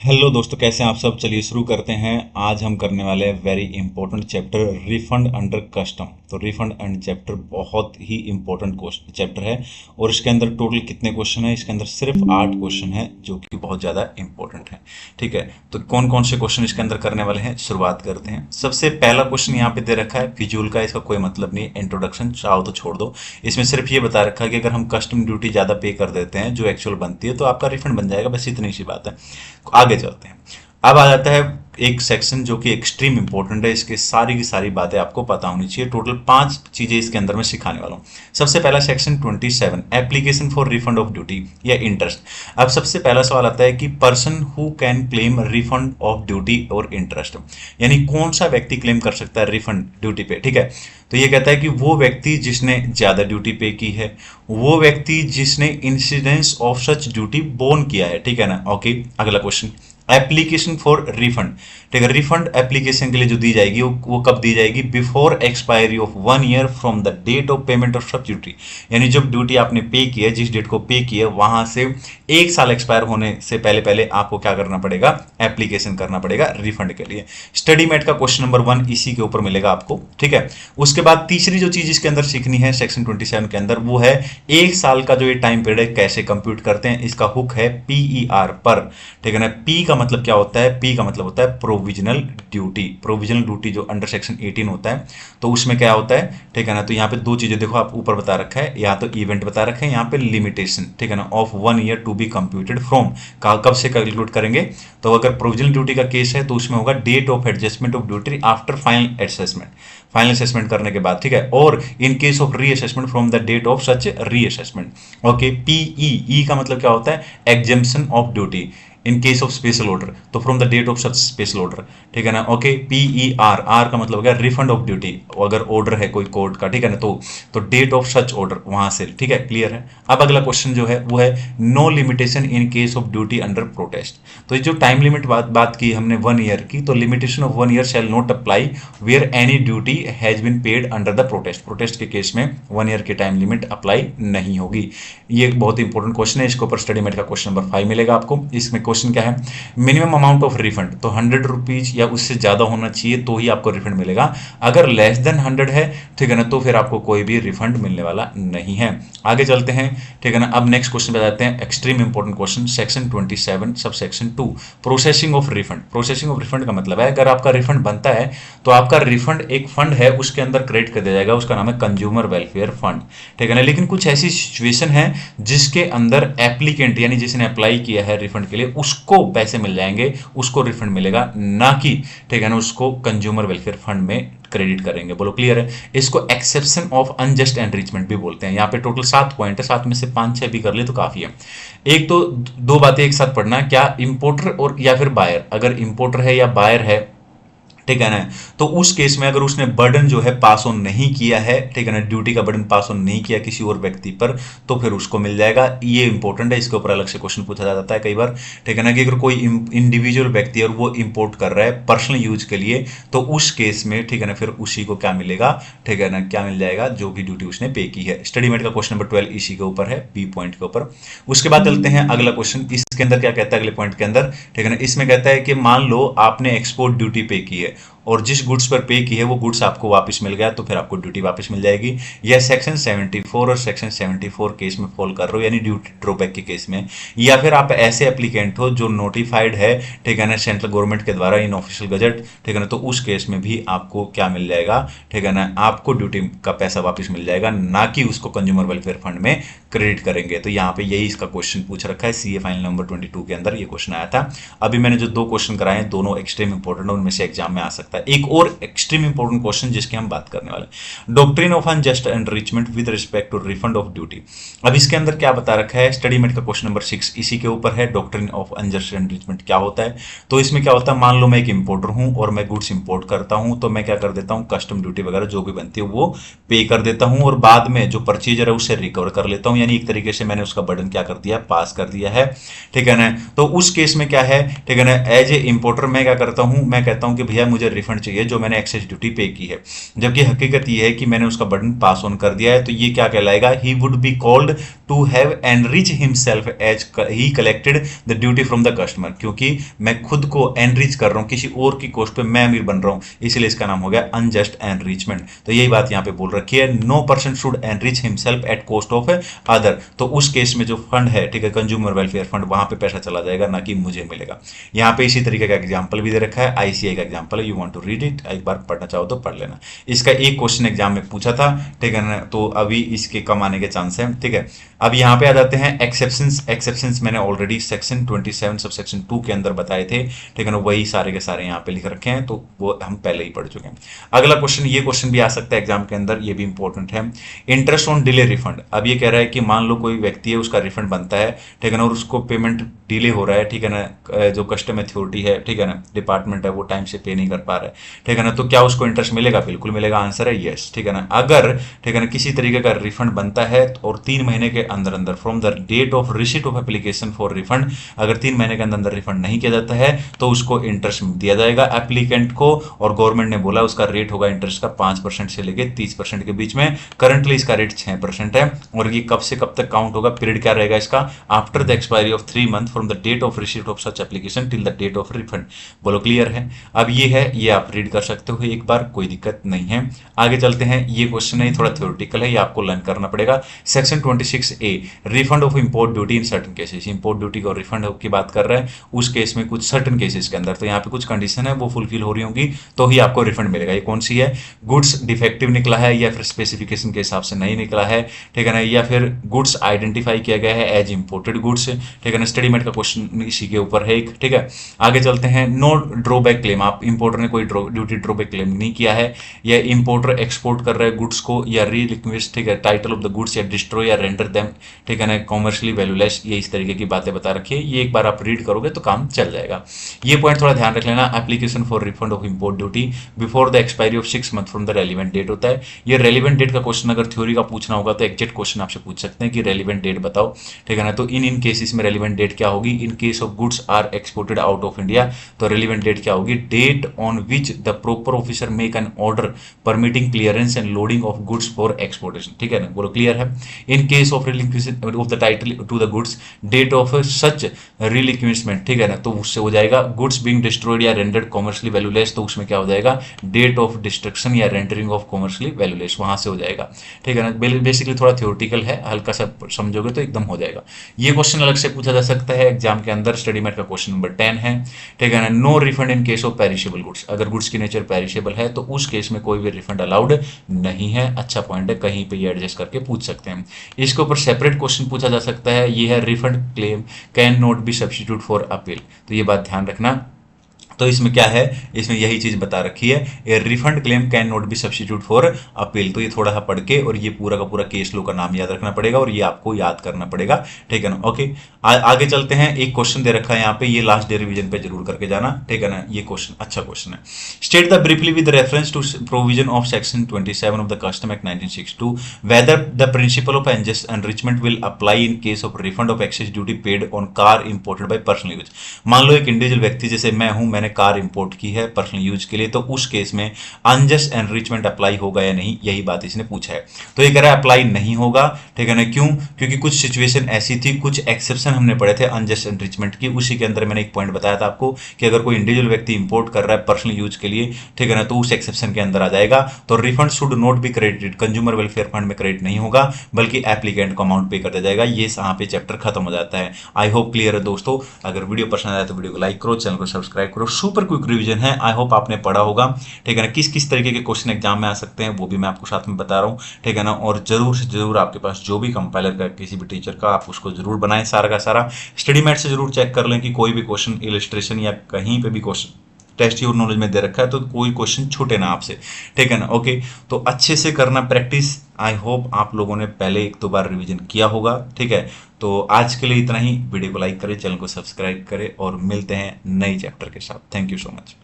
Hello दोस्तों, कैसे हैं आप सब। चलिए शुरू करते हैं। आज हम करने वाले हैं very important chapter refund under custom. तो रिफंड एंड चैप्टर बहुत ही इंपॉर्टेंट चैप्टर है और इसके अंदर टोटल कितने क्वेश्चन है। इसके अंदर सिर्फ 8 क्वेश्चन है जो कि बहुत ज़्यादा इंपॉर्टेंट है। ठीक है, तो कौन कौन से क्वेश्चन इसके अंदर करने वाले हैं, शुरुआत करते हैं। सबसे पहला क्वेश्चन यहाँ पे दे रखा है फिजूल का, इसका कोई मतलब नहीं, इंट्रोडक्शन चाहो तो छोड़ दो। इसमें सिर्फ ये बता रखा है कि अगर हम कस्टम ड्यूटी ज़्यादा पे कर देते हैं जो एक्चुअल बनती है तो आपका रिफंड बन जाएगा, बस इतनी सी बात है। आगे चलते हैं। अब आ जाता है एक सेक्शन जो कि एक्सट्रीम इंपॉर्टेंट है। इसके सारी की सारी बातें आपको पता होनी चाहिए। टोटल 5 चीजें इसके अंदर मैं सिखाने वाला हूं। सबसे पहला section 27 application for refund of duty या इंटरेस्ट। अब सबसे पहला सवाल आता है कि person who can claim refund of duty और इंटरेस्ट, यानी कौन सा व्यक्ति क्लेम कर सकता है रिफंड ड्यूटी पे। ठीक है, तो ये कहता है कि वो व्यक्ति जिसने ज्यादा ड्यूटी पे की है, वो व्यक्ति जिसने incidence of such duty bone किया है। ठीक है ना। ओके, अगला क्वेश्चन एप्लीकेशन फॉर रिफंड। ठीक है, रिफंड एप्लीकेशन के लिए जो दी जाएगी वो कब दी जाएगी, before expiry of 1 year from the date of payment of sub duty. यानी जब ड्यूटी आपने पे की है, जिस डेट को पे की है वहां से 1 साल एक्सपायर होने से पहले पहले आपको क्या करना पड़ेगा, एप्लीकेशन करना पड़ेगा रिफंड के लिए। स्टडी मेट का क्वेश्चन नंबर 1 इसी के ऊपर मिलेगा आपको। ठीक है, उसके बाद तीसरी जो चीज इसके अंदर सीखनी है सेक्शन 27 के अंदर, वो है 1 साल का जो ये टाइम पीरियड है कैसे कंप्यूट करते हैं। इसका हुक है पीईआर पर। ठीक है ना। पी का मतलब क्या होता है, पी का मतलब होता है प्रोविजनल ड्यूटी। प्रोविजनल ड्यूटी जो अंडर सेक्शन 18 होता है तो उसमें क्या होता है। ठीक है ना, तो यहाँ पे दो चीजें देखो, आप ऊपर बता रखा है, या तो इवेंट बता रखा है, यहाँ पे लिमिटेशन। ठीक है ना, of 1 year to be computed from, कब से कैलकुलेट करेंगे। तो अगर प्रोविजनल ड्यूटी का केस है तो उसमें होगा date of adjustment of duty after final assessment, final assessment करने के बाद। ठीक है, और in case of reassessment from the date of such reassessment. Okay, PE का मतलब क्या होता है, exemption of duty in case of special order, तो from the date of such special order. ठीक है ना। ओके, पीई आर का मतलब हो गया रिफंड ऑफ ड्यूटी, अगर ऑर्डर है कोई कोर्ट का। ठीक है ना, तो डेट ऑफ सच ऑर्डर वहां से। ठीक है, क्लियर है। अब अगला क्वेश्चन जो है वो है no limitation in case of duty under protest. तो ये जो टाइम लिमिट बात की हमने 1 ईयर की, तो limitation of 1 year shall not apply where any duty has been paid under the protest. Protest के केस में 1 ईयर की टाइम लिमिट अप्लाई नहीं होगी। ये बहुत इंपॉर्टेंट क्वेश्चन है, इसके ऊपर स्टडी मेट का क्वेश्चन नंबर 5 मिलेगा आपको। इसमें क्वेश्चन क्या है, मिनिमम अमाउंट ऑफ रिफंड, तो 100 रुपीज या उससे ज्यादा होना चाहिए तो ही आपको रिफंड मिलेगा। अगर लेस देन 100 है, ठीक है ना, तो फिर आपको कोई भी रिफंड मिलने वाला नहीं है। आगे चलते हैं। ठीक है ना, अब नेक्स्ट क्वेश्चन बताते हैं, extreme important question section 27 sub section 2 processing of refund. Processing of refund का मतलब है अगर आपका रिफंड बनता है तो आपका रिफंड एक फंड है उसके अंदर क्रेडिट कर दिया जाएगा, उसका नाम है कंज्यूमर वेलफेयर फंड। ठीक है ना, लेकिन कुछ ऐसी सिचुएशन है जिसके अंदर एप्लीकेंट यानी जिसने अप्लाई किया है रिफंड के लिए उसको पैसे मिल जाएंगे, उसको रिफंड मिलेगा, ना कि ठीक है ना उसको कंज्यूमर वेलफेयर फंड में क्रेडिट करेंगे। बोलो क्लियर है। इसको एक्सेप्शन ऑफ अनजस्ट एनरिचमेंट भी बोलते हैं। यहाँ पे टोटल 7 पॉइंट है, 7 में से 5-6 भी कर ले तो काफी है। एक तो दो बातें एक साथ पढ़ना, क्या इंपोर्टर और या फिर बायर, अगर इंपोर्टर है या बायर है, ठीक है ना, तो उस केस में अगर उसने बर्डन जो है पास ऑन नहीं किया है, ठीक है ना, ड्यूटी का बर्डन पास ऑन नहीं किया किसी और व्यक्ति पर, तो फिर उसको मिल जाएगा। ये इंपॉर्टेंट है, इसके ऊपर अलग से क्वेश्चन पूछा जाता है कई बार। ठीक है ना, कि अगर कोई इंडिविजुअल व्यक्ति है और वो इंपोर्ट कर रहा है पर्सनल यूज के लिए, तो उस केस में ठीक है ना फिर उसी को क्या मिलेगा, ठीक है ना, क्या मिल जाएगा, जो भी ड्यूटी उसने पे की है। स्टडी मेट का क्वेश्चन नंबर 12 इसी के ऊपर है, बी पॉइंट के ऊपर। उसके बाद चलते हैं अगला क्वेश्चन। इसके अंदर क्या कहता है अगले पॉइंट के अंदर, ठीक है ना, इसमें कहता है कि मान लो आपने एक्सपोर्ट ड्यूटी पे की है और जिस गुड्स पर पे की है वो गुड्स आपको वापस मिल गया, तो फिर आपको ड्यूटी वापस मिल जाएगी। यह सेक्शन 74 और सेक्शन 74 केस में फॉल कर रहे हो, यानी ड्यूटी ड्रॉबैक के केस में। या फिर आप ऐसे एप्लीकेंट हो जो नोटिफाइड है, ठीक है ना, सेंट्रल गवर्नमेंट के द्वारा इन ऑफिशियल गजट, ठीक है ना, तो उस केस में भी आपको क्या मिल जाएगा, ठीक है ना, आपको ड्यूटी का पैसा वापस मिल जाएगा, ना कि उसको कंज्यूमर वेलफेयर फंड में क्रेडिट करेंगे। तो यहाँ पे यही इसका क्वेश्चन पूछ रखा है, सीए फाइनल नंबर 22 के अंदर ये क्वेश्चन आया था। अभी मैंने जो 2 क्वेश्चन कराए हैं दोनों एक्सट्रीम इंपॉर्टेंट है, उनमें से एग्जाम में आ सकता है। एक और एक्सट्रीम इंपॉर्टेंट क्वेश्चन जिसकी हम बात करने वाले, doctrine of unjust enrichment with respect to refund of duty. अब इसके अंदर क्या बता रखा है, स्टडी मेट का क्वेश्चन नंबर 6 इसी के ऊपर है, डॉक्ट्रिन ऑफ अनजस्ट एनरिचमेंट क्या होता है। तो इसमें क्या होता है, मान लो मैं एक इंपोर्टर हूं और मैं गुड्स इंपोर्ट करता हूं, तो मैं क्या कर देता हूं, कस्टम ड्यूटी वगैरह जो भी बनती है वो पे कर देता हूं और बाद में जो परचेजर है उससे रिकवर कर लेता हूं, यानी एक तरीके से मैंने उसका बर्डन क्या कर दिया, पास कर दिया है। ठीक है ना, तो उस केस में क्या है, ठीक है ना, एज ए इंपोर्टर मैं क्या करता हूं, मैं कहता हूं कि भैया मुझे रिफंड चाहिए जो मैंने एक्सेस ड्यूटी पे की है, जबकि हकीकत ये है कि मैंने उसका बर्डन पास ऑन कर दिया है। तो ये क्या कहलाएगा, he would be called to have enrich himself as he collected the duty from the customer, क्योंकि मैं खुद को एनरिच कर रहा हूँ किसी और की कॉस्ट पे, मैं अमीर बन रहा हूँ, इसलिए इसका नाम हो गया अनजस्ट एनरिचमेंट। तो यही बात यहाँ पे बोल रखी है, no person should enrich himself at cost of other. तो उस केस में जो फंड है, ठीक है, कंज्यूमर वेलफेयर फंड, वहां पे पैसा चला जाएगा, ना कि मुझे मिलेगा। यहाँ पे इसी तरीके का एग्जाम्पल भी दे रखा है, आईसीआई का एग्जाम्पल है, you want to read it, एक बार पढ़ना चाहो तो पढ़ लेना। इसका एक क्वेश्चन एग्जाम में पूछा था, ठीक है ना, तो अभी इसके कम आने के चांस है, ठीक है। अब यहाँ पे आ जाते हैं एक्सेप्शंस। एक्सेप्शंस मैंने ऑलरेडी सेक्शन 27 सब सेक्शन 2 के अंदर बताए थे, ठीक है ना, वही सारे के सारे यहाँ पे लिख रखे हैं, तो वो हम पहले ही पढ़ चुके हैं। अगला क्वेश्चन, ये क्वेश्चन भी आ सकता है एग्जाम के अंदर, ये भी इंपॉर्टेंट है, इंटरेस्ट ऑन डिले रिफंड। अब ये कह रहा है कि मान लो कोई व्यक्ति है, उसका रिफंड बनता है, ठीक है ना, और उसको पेमेंट डिले हो रहा है, ठीक है ना, जो कस्टम अथॉरिटी है, ठीक है ना, डिपार्टमेंट है, वो टाइम से पे नहीं कर पा रहा है, ठीक है ना, तो क्या उसको इंटरेस्ट मिलेगा? बिल्कुल मिलेगा, आंसर है यस, ठीक है ना। अगर, ठीक है ना, किसी तरीके का रिफंड बनता है और 3 महीने के अंदर अंदर from the date of receipt of application for refund, अगर 3 महीने के अंदर अंदर रिफंड नहीं किया जाता है तो उसको इंटरेस्ट दिया जाएगा एप्लीकेंट को, और गवर्नमेंट ने बोला उसका रेट होगा इंटरेस्ट का 5% से लेके 30% के बीच में। करंटली इसका रेट 6% है, और ये कब से कब तक काउंट होगा, पीरियड क्या रहेगा इसका? After the expiry of 3 month from the date of receipt of such application till the date of refund. बोलो क्लियर है? अब ये है, ये आप रीड कर सकते हो एक बार, कोई दिक्कत नहीं है। आगे चलते हैं, ये क्वेश्चन है थोड़ा थ्योरेटिकल है, ये आपको लर्न करना पड़ेगा। Section 26A, refund of import duty in certain cases. Import duty और रिफंड की बात कर रहा है, उस केस में कुछ सर्टन केसेस के अंदर, तो यहाँ पे कुछ कंडीशन है वो फुलफिल हो रही होंगी तो ही आपको रिफंड मिलेगा। ये कौन सी है? गुड्स डिफेक्टिव निकला है, या फिर स्पेसिफिकेशन के हिसाब से नहीं निकला है, ठीक है ना, या फिर गुड्स आइडेंटिफाई किया गया है एज इंपोर्टेड गुड्स, ठीक है ना। स्टडी मेट का क्वेश्चन इसी के ऊपर है एक, ठीक है। आगे चलते हैं, नो ड्रॉबैक क्लेम। आप इंपोर्टर ने कोई ड्यूटी ड्रॉबैक क्लेम नहीं किया है, या इंपोर्टर एक्सपोर्ट कर रहा है गुड्स को, या रीलिक्विड, ठीक है, टाइटल ऑफ द गुड्स, या डिस्ट्रॉय या रेंडर देम, ठीक है ना, कॉमर्शियली वैल्यूलेस, ये इस तरीके की बातें बता रखी है। ये एक बार आप रीड करोगे तो काम चल जाएगा। ये पॉइंट थोड़ा ध्यान रख लेना, application for refund of import duty before the expiry of 6 month from the relevant date होता है। ये रेलिवेंट डेट का क्वेश्चन अगर थ्योरी का पूछना होगा तो एग्जैक्ट क्वेश्चन आपसे पूछ सकते हैं कि रेलिवेंट डेट बताओ, ठीक है ना। तो इन केसेस में रेलिवेंट डेट क्या होगी? In case of goods are exported out of India, तो रेलिवेंट डेट क्या होगी? Date on which the proper officer make an order permitting clearance and loading of goods for exportation, ठीक है ना, बोलो क्लियर है। In case of relinquishment of the title to the goods, date of such relinquishment, ठीक है ना, तो उससे हो जाएगा गुड्स बीइंग डिस्ट्रॉयड या रेंडर्ड कॉमर्शियली वैल्यूलेस, तो उसमें क्या हो जाएगा? डेट ऑफ डिस्ट्रक्शन या रेंडरिंग ऑफ कॉमर्शियली वैल्यूलेस, वहां से हो जाएगा, ठीक है ना। बेसिकली थोड़ा थ्योरेटिकल है, हल्का सा समझोगे तो एकदम हो जाएगा। ये क्वेश्चन अलग से पूछा जा सकता है एग्जाम के अंदर, स्टडी मेट का क्वेश्चन नंबर 10 है, ठीक है ना। No refund in case of perishable goods, अगर गुड्स की नेचर पेरिशेबल है तो उस केस में कोई भी रिफंड अलाउड नहीं है। अच्छा पॉइंट है, कहीं पे ये एडजस्ट करके पूछ सकते हैं। इसके ऊपर सेपरेट क्वेश्चन पूछा जा सकता है, ये है refund claim cannot be substitute for appeal, तो ये बात ध्यान रखना। तो इसमें क्या है, इसमें यही चीज बता रखी है, a refund claim cannot be substitute for appeal. तो ये थोड़ा सा पढ़ के और ये पूरा का पूरा केस लो का नाम याद रखना पड़ेगा, और ये आपको याद करना पड़ेगा, ठीक है ना। ओके, आगे चलते हैं। एक क्वेश्चन दे रखा है यहाँ पे, ये लास्ट डे रिवीजन पे जरूर करके जाना, ठीक है ना। ये क्वेश्चन अच्छा क्वेश्चन है। State the briefly with reference to provision of section 27 of the custom act 1962 whether the principle of enrichment will apply in case of refund of excise duty paid on car imported by personal use. मान लो एक individual व्यक्ति, जैसे मैं हूं, मैंने car import की है पर्सनल यूज के लिए, तो उस केस में अनजस्ट एनरिचमेंट अप्लाई होगा या नहीं, यही बात इसने पूछा है। तो ये कह रहा है अप्लाई नहीं होगा, ठीक है ना। क्यों? क्योंकि कुछ सिचुएशन ऐसी थी, कुछ एक्सेप्शन हमने पढ़े थे अनजस्ट एनरिचमेंट की, उसी के अंदर मैंने एक पॉइंट बताया था आपको कि अगर कोई इंडिविजुअल व्यक्ति इंपोर्ट कर रहा है पर्सनल यूज के लिए, ठीक है ना, तो उस एक्सेप्शन के अंदर आ जाएगा। तो refund should not be credited, consumer welfare fund में क्रेडिट नहीं होगा, बल्कि एप्लीकेंट को अमाउंट पे कर दिया जाएगा। ये यहाँ पे चैप्टर खत्म हो जाता है। आई होप क्लियर है दोस्तों। अगर वीडियो पसंद आया तो वीडियो को लाइक करो, चैनल को सब्सक्राइब करो। सुपर क्विक रिवीजन है, आई होप आपने पढ़ा होगा, ठीक है ना। किस किस तरीके के क्वेश्चन एग्जाम में आ सकते हैं वो भी मैं आपको साथ में बता रहा हूँ, ठीक है ना। और जरूर से जरूर आपके पास जो भी कंपाइलर का किसी भी टीचर का, आप उसको जरूर बनाएं, सारा का सारा। स्टडी मैट से जरूर चेक कर लें कि कोई भी क्वेश्चन इलस्ट्रेशन या कहीं पे भी क्वेश्चन टेस्ट योर नॉलेज में दे रखा है तो कोई क्वेश्चन छूटे ना आपसे, ठीक है ना। ओके, तो अच्छे से करना प्रैक्टिस। आई होप आप लोगों ने पहले 1-2 बार रिवीजन किया होगा, ठीक है। तो आज के लिए इतना ही। वीडियो को लाइक करें, चैनल को सब्सक्राइब करें, और मिलते हैं नए चैप्टर के साथ। Thank you so much.